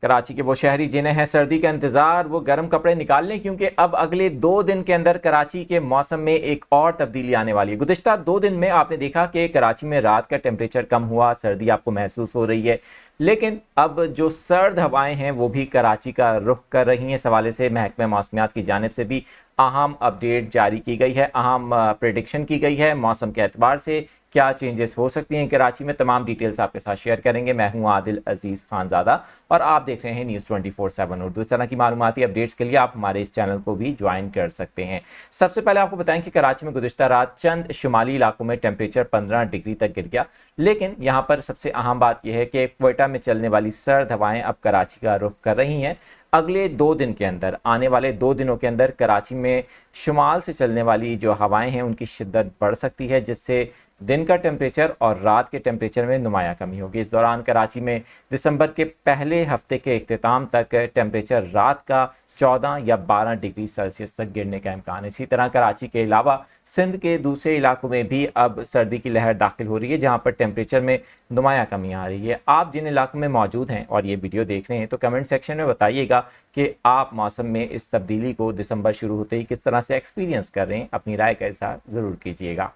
कराची के वो शहरी जिन्हें है सर्दी का इंतजार वो गर्म कपड़े निकाल लें, क्योंकि अब अगले 2 दिन के अंदर कराची के मौसम में एक और तब्दीली आने वाली है। गुज़िश्ता 2 दिन में आपने देखा कि कराची में रात का टेम्परेचर कम हुआ, सर्दी आपको महसूस हो रही है, लेकिन अब जो सर्द हवाएं हैं वो भी कराची का रुख कर रही हैं। इस हवाले से महकमा मौसमियात की जानिब से भी अहम अपडेट जारी की गई है, अहम प्रेडिक्शन की गई है। मौसम के एतबार से क्या चेंजेस हो सकती हैं कराची में, तमाम डिटेल्स आपके साथ शेयर करेंगे। मैं हूं आदिल अजीज़ खानज़ादा और आप देख रहे हैं न्यूज़ 24/7 उर्दू। इस तरह की मालूमाती अपडेट्स के लिए आप हमारे इस चैनल को भी ज्वाइन कर सकते हैं। सबसे पहले आपको बताएं कि कराची में गुज़िश्ता रात चंद शुमाली इलाकों में टेम्परेचर 15 डिग्री तक गिर गया, लेकिन यहाँ पर सबसे अहम बात यह है कि क्वेटा में चलने वाली सर्द हवाएं अब कराची का रुख कर रही हैं। अगले 2 दिन के अंदर, आने वाले 2 दिनों के अंदर कराची में शुमाल से चलने वाली जो हवाएं हैं उनकी शिद्दत बढ़ सकती है, जिससे दिन का टेम्परेचर और रात के टेम्परेचर में नुमाया कमी होगी। इस दौरान कराची में दिसंबर के पहले हफ्ते के इख्तिताम तक टेम्परेचर रात का 14 या 12 डिग्री सेल्सियस तक गिरने का इम्कान है। इसी तरह कराची के अलावा सिंध के दूसरे इलाकों में भी अब सर्दी की लहर दाखिल हो रही है, जहां पर टेम्परेचर में नुमाया कमी आ रही है। आप जिन इलाकों में मौजूद हैं और ये वीडियो देख रहे हैं तो कमेंट सेक्शन में बताइएगा कि आप मौसम में इस तब्दीली को दिसंबर शुरू होते ही किस तरह से एक्सपीरियंस कर रहे हैं। अपनी राय का इज़हार ज़रूर कीजिएगा।